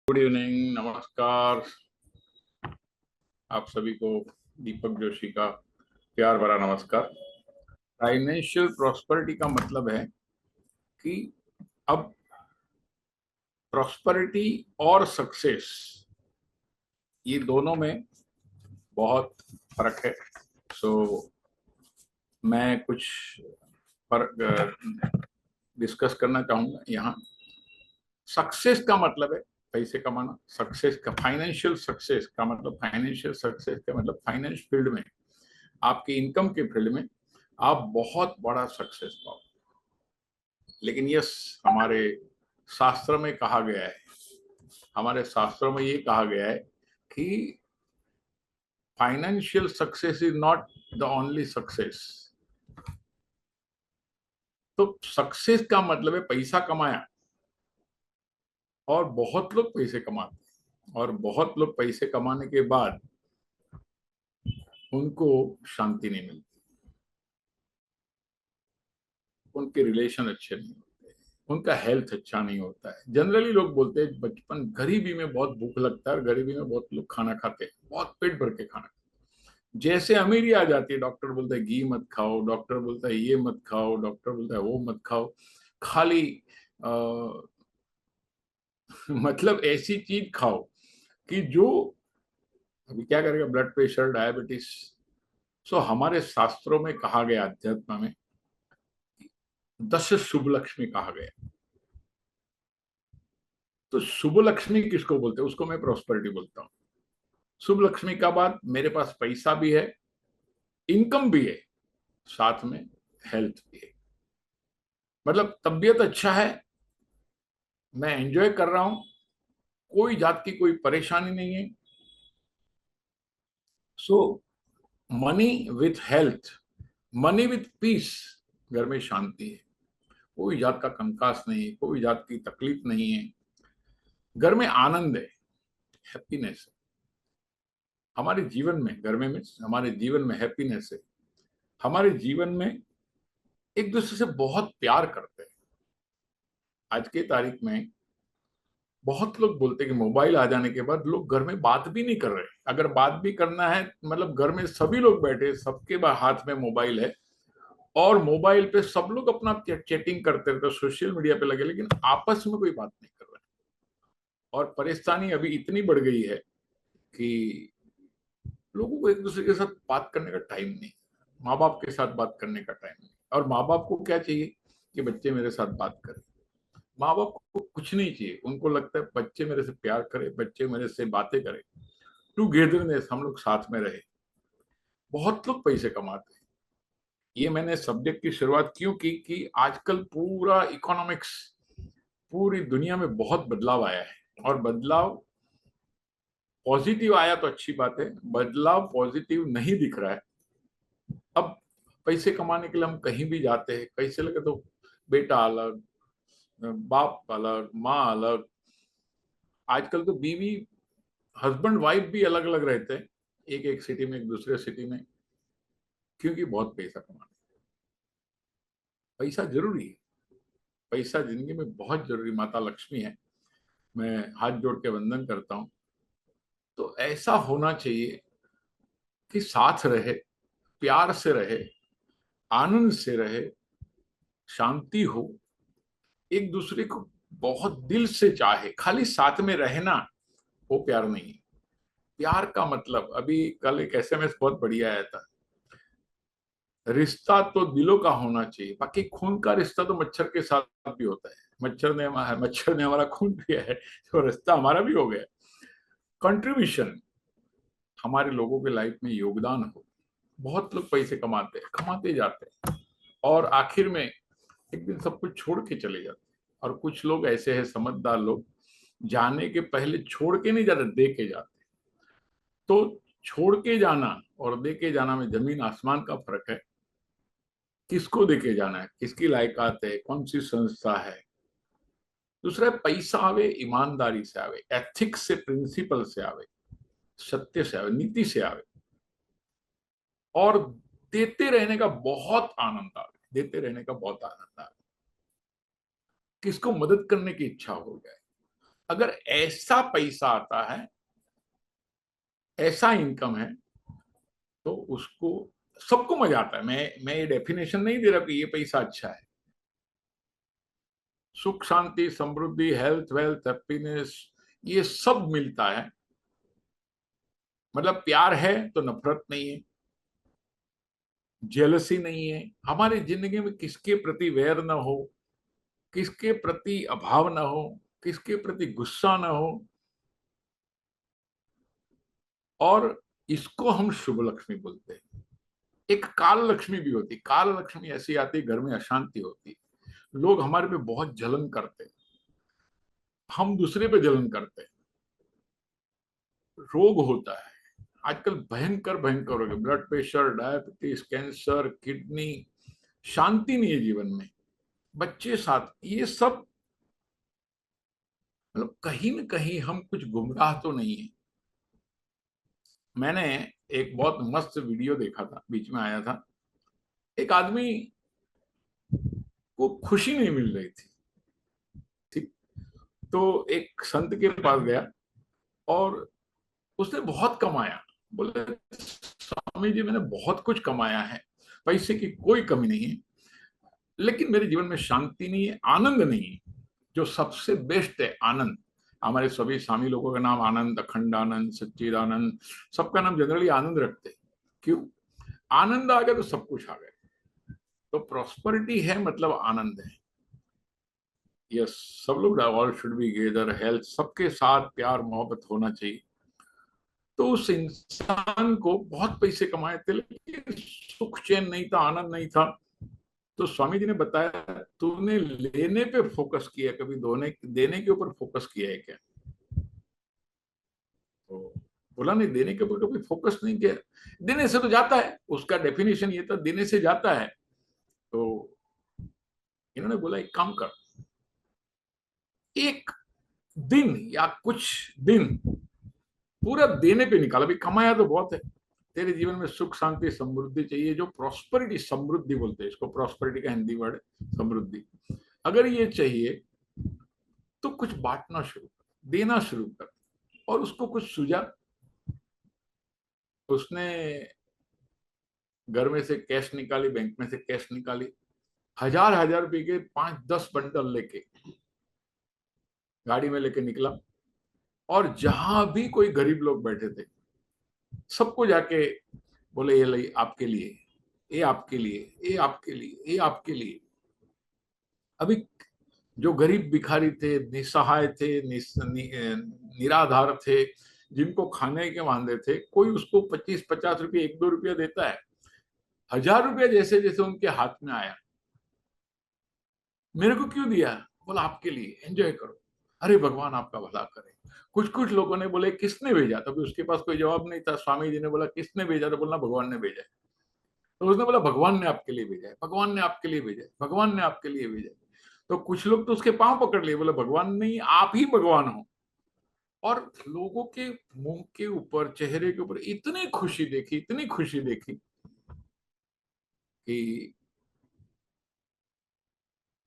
Good evening, नमस्कार। आप सभी को दीपक जोशी का प्यार भरा नमस्कार। फाइनेंशियल प्रॉस्पेरिटी का मतलब है कि अब प्रॉस्पेरिटी और सक्सेस, ये दोनों में बहुत फर्क है। सो मैं कुछ फर्क डिस्कस करना चाहूंगा यहाँ। सक्सेस का मतलब है पैसे कमाना। सक्सेस का फाइनेंशियल सक्सेस का मतलब फाइनेंस फील्ड में, आपकी इनकम के फील्ड में आप बहुत बड़ा सक्सेस पाओ। लेकिन यस, हमारे शास्त्र में कहा गया है, हमारे शास्त्रों में ये कहा गया है कि financial success is not the only success. तो सक्सेस का मतलब है पैसा कमाया, और बहुत लोग पैसे कमाते हैं, और बहुत लोग पैसे कमाने के बाद उनको शांति नहीं मिलती, उनके रिलेशन अच्छे नहीं होते, उनका हेल्थ अच्छा नहीं होता है। जनरली लोग बोलते हैं बचपन गरीबी में बहुत भूख लगता है, और गरीबी में बहुत लोग खाना खाते हैं, बहुत पेट भर के खाना। जैसे अमीरी आ जाती है, डॉक्टर बोलता है घी मत खाओ, डॉक्टर बोलता है ये मत खाओ, डॉक्टर बोलता है वो मत खाओ, खाली आ, मतलब ऐसी चीज खाओ कि जो अभी क्या करेगा, ब्लड प्रेशर, डायबिटीज। सो हमारे शास्त्रों में कहा गया, अध्यात्म में 10 शुभ लक्ष्मी कहा गया। तो शुभ लक्ष्मी किसको बोलते हैं? उसको मैं प्रॉस्पेरिटी बोलता हूँ। शुभ लक्ष्मी का बाद मेरे पास पैसा भी है, इनकम भी है, साथ में हेल्थ भी है। मतलब तबीयत अच्छा है, मैं एंजॉय कर रहा हूं, कोई जात की कोई परेशानी नहीं है। So money with health, money with peace, घर में शांति है, कोई जात का कंकास नहीं है, कोई जात की तकलीफ नहीं है, घर में आनंद है, हैप्पीनेस है। हमारे जीवन में, घर में मीन्स हमारे जीवन में हैप्पीनेस है। हमारे जीवन में एक दूसरे से बहुत प्यार करते हैं। आज के तारीख में बहुत लोग बोलते हैं कि मोबाइल आ जाने के बाद लोग घर में बात भी नहीं कर रहे। अगर बात भी करना है, मतलब घर में सभी लोग बैठे, सबके हाथ में मोबाइल है, और मोबाइल पे सब लोग अपना चैटिंग करते रहते, सोशल मीडिया पे लगे, लेकिन आपस में कोई बात नहीं कर रहा है। और परेशानी अभी इतनी बढ़ गई है कि लोगों को एक दूसरे के साथ बात करने का टाइम नहीं, माँ बाप के साथ बात करने का टाइम नहीं। और माँ बाप को क्या चाहिए कि बच्चे मेरे साथ बात करें। माँ बाप को कुछ नहीं चाहिए, उनको लगता है बच्चे मेरे से प्यार करे, बच्चे मेरे से बातें करें, टूगेदरनेस, हम लोग साथ में रहे। बहुत लोग पैसे कमाते हैं। ये मैंने सब्जेक्ट की शुरुआत क्यों की कि आजकल पूरा इकोनॉमिक्स, पूरी दुनिया में बहुत बदलाव आया है। और बदलाव पॉजिटिव आया तो अच्छी बात है, बदलाव पॉजिटिव नहीं दिख रहा है। अब पैसे कमाने के लिए हम कहीं भी जाते हैं, कैसे लगे तो बेटा अलग, बाप अलग, माँ अलग। आजकल तो बीवी, हस्बैंड वाइफ भी अलग अलग रहते हैं, एक एक सिटी में, एक दूसरे सिटी में, क्योंकि बहुत पैसा कमाना। पैसा जरूरी है, पैसा जिंदगी में बहुत जरूरी, माता लक्ष्मी है, मैं हाथ जोड़ के वंदन करता हूँ। तो ऐसा होना चाहिए कि साथ रहे, प्यार से रहे, आनंद से रहे, शांति हो, एक दूसरे को बहुत दिल से चाहे। खाली साथ में रहना वो प्यार नहीं है। प्यार का मतलब, अभी कल एक एसएमएस बहुत बढ़िया आया था, रिश्ता तो दिलों का होना चाहिए, बाकी खून का रिश्ता तो मच्छर के साथ भी होता है। मच्छर ने हमारा खून पिया है, तो रिश्ता हमारा भी हो गया। कंट्रीब्यूशन, हमारे लोगों के लाइफ में योगदान हो। बहुत लोग पैसे कमाते हैं, कमाते जाते हैं, और आखिर में एक दिन सब कुछ छोड़ के चले जाते हैं। और कुछ लोग ऐसे हैं, समझदार लोग, जाने के पहले छोड़ के नहीं जाते, दे के जाते। तो छोड़ के जाना और दे के जाना में जमीन आसमान का फर्क है। किसको देके जाना है, किसकी लायकात है, कौन सी संस्था है। दूसरा, पैसा आवे ईमानदारी से आवे, एथिक्स से, प्रिंसिपल से आवे, सत्य से आवे, नीति से आवे, और देते रहने का बहुत आनंद आवे, देते रहने का बहुत आनंद आवे। किसको मदद करने की इच्छा हो जाए, अगर ऐसा पैसा आता है, ऐसा इनकम है, तो उसको सबको मजा आता है। मैं ये डेफिनेशन नहीं दे रहा कि ये पैसा अच्छा है। सुख शांति समृद्धि हेल्थ वेल्थ हैप्पीनेस ये सब मिलता है। मतलब प्यार है तो नफरत नहीं है, जेलसी नहीं है। हमारी जिंदगी में किसके प्रति वैर न हो, किसके प्रति अभाव न हो, किसके प्रति गुस्सा न हो। और इसको हम शुभ लक्ष्मी बोलते हैं। एक काल लक्ष्मी भी होती। काल लक्ष्मी ऐसी आती, घर में अशांति होती, लोग हमारे पे बहुत जलन करते, हम दूसरे पे जलन करते, रोग होता है आजकल भयंकर भयंकर हो गए, blood pressure, diabetes, cancer, kidney, शांति नहीं है जीवन में, बच्चे साथ, ये सब मतलब कहीं न कहीं हम कुछ गुमराह तो नहीं है। मैंने एक बहुत मस्त वीडियो देखा था, बीच में आया था, एक आदमी को खुशी नहीं मिल रही थी, ठीक, तो एक संत के पास गया और उसने बहुत कमाया। बोले स्वामी जी मैंने बहुत कुछ कमाया है, पैसे की कोई कमी नहीं है, लेकिन मेरे जीवन में शांति नहीं है, आनंद नहीं है। जो सबसे बेस्ट है आनंद। हमारे सभी स्वामी लोगों का नाम आनंद, अखंड आनंद, सच्चिदानंद, सबका नाम जनरली आनंद रखते हैं। क्यों? आनंद आ गया तो सब कुछ आ गया। तो प्रॉस्पेरिटी है मतलब आनंद है। यस, सब लोग all should be gather, health, सबके साथ प्यार मोहब्बत होना चाहिए। तो उस इंसान को बहुत पैसे कमाए थे लेकिन सुख चैन नहीं था, आनंद नहीं था। तो स्वामी जी ने बताया तूने लेने पे फोकस किया, कभी देने के ऊपर फोकस किया है क्या? तो बोला नहीं, देने के ऊपर कभी फोकस नहीं किया। देने से तो जाता है, उसका डेफिनेशन ये था देने से जाता है। तो इन्होंने बोला एक काम कर, एक दिन या कुछ दिन पूरा देने पे निकाल। अभी कमाया तो बहुत है, तेरे जीवन में सुख शांति समृद्धि चाहिए, जो प्रॉस्पेरिटी, समृद्धि बोलते हैं इसको, प्रॉस्पेरिटी का हिंदी वर्ड समृद्धि। अगर ये चाहिए तो कुछ बांटना शुरू कर, देना शुरू कर, और उसको कुछ सूझा। उसने घर में से कैश निकाली, बैंक में से कैश निकाली, हजार हजार रुपए के 5-10 बंडल लेके गाड़ी में लेके निकला, और जहां भी कोई गरीब लोग बैठे थे सबको जाके बोले ये ले आपके लिए, ये आपके लिए, ये आपके लिए, ये आपके लिए। अभी जो गरीब भिखारी थे, निसहाय थे, निराधार थे, जिनको खाने के वांदे थे, कोई उसको 25-50 रुपये, 1-2 रुपया देता है। 1000 रुपया जैसे जैसे उनके हाथ में आया, मेरे को क्यों दिया? बोला आपके लिए, एंजॉय करो। अरे भगवान आपका भला करे। कुछ कुछ लोगों ने बोले किसने भेजा, तभी उसके पास कोई जवाब नहीं था। स्वामी जी ने बोला किसने भेजा, तो बोलना भगवान ने भेजा है। तो उसने बोला भगवान ने आपके लिए भेजा है, भगवान ने आपके लिए भेजा है, भगवान ने आपके लिए भेजा है। तो कुछ लोग तो उसके पांव पकड़ लिए, बोले भगवान नहीं, आप ही भगवान हो। और लोगों के मुंह के ऊपर, चेहरे के ऊपर इतनी खुशी देखी, इतनी खुशी देखी कि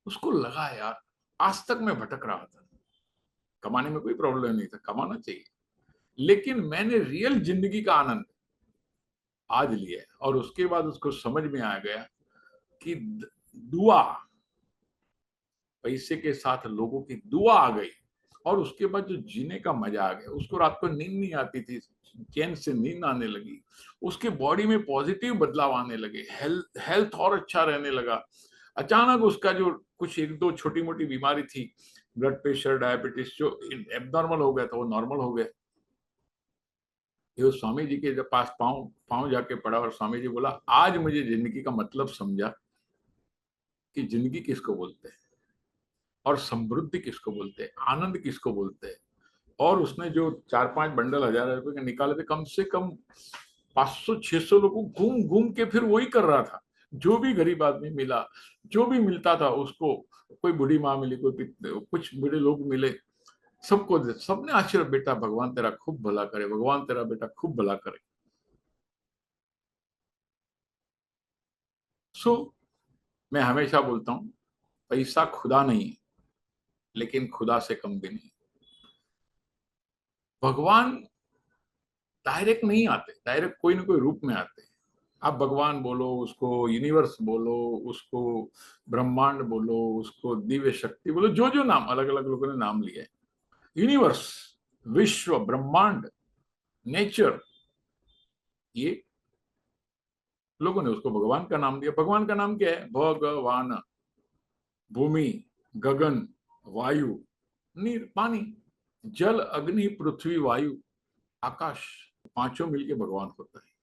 उसको लगा यार आज तक मैं भटक रहा था। कमाने में कोई प्रॉब्लम नहीं था, कमाना चाहिए, लेकिन मैंने रियल जिंदगी का आनंद आज लिया है। और उसके बाद उसको समझ में आ गया कि दुआ, पैसे के साथ लोगों की दुआ आ गई, और उसके बाद जो जीने का मजा आ गया। उसको रात को नींद नहीं आती थी, चैन से नींद आने लगी, उसके बॉडी में पॉजिटिव बदलाव आने लगे, हेल्थ और अच्छा रहने लगा। अचानक उसका जो कुछ 1-2 छोटी मोटी बीमारी थी, ब्लड प्रेशर, डायबिटीज, जो एबनॉर्मल हो गया था वो नॉर्मल हो गया। ये स्वामी जी के जब पास पाँव पाँव जाके पड़ा, और स्वामी जी बोला आज मुझे जिंदगी का मतलब समझा कि जिंदगी किसको बोलते हैं, और समृद्धि किसको बोलते हैं, आनंद किसको बोलते हैं। और उसने जो 4-5 बंडल 1000 रुपए के निकाले थे, कम से कम 500-600 लोगों को घूम घूम के फिर वही कर रहा था। जो भी गरीब आदमी मिला, जो भी मिलता था उसको, कोई बूढ़ी माँ मिली, कोई कुछ बूढ़े लोग मिले, सबको सबने आशीर्वाद, बेटा भगवान तेरा खूब भला करे, भगवान तेरा बेटा खूब भला करे। सो मैं हमेशा बोलता हूँ पैसा खुदा नहीं है, लेकिन खुदा से कम भी नहीं। भगवान डायरेक्ट नहीं आते, डायरेक्ट कोई ना कोई रूप में आते हैं। आप भगवान बोलो, उसको यूनिवर्स बोलो, उसको ब्रह्मांड बोलो, उसको दिव्य शक्ति बोलो, जो जो नाम अलग अलग लोगों ने नाम लिए। यूनिवर्स, विश्व, ब्रह्मांड, नेचर, ये लोगों ने उसको भगवान का नाम दिया। भगवान का नाम क्या है? भगवान। भूमि, गगन, वायु, नीर, पानी, जल, अग्नि, पृथ्वी, वायु, आकाश, पांचों मिलके भगवान होता है।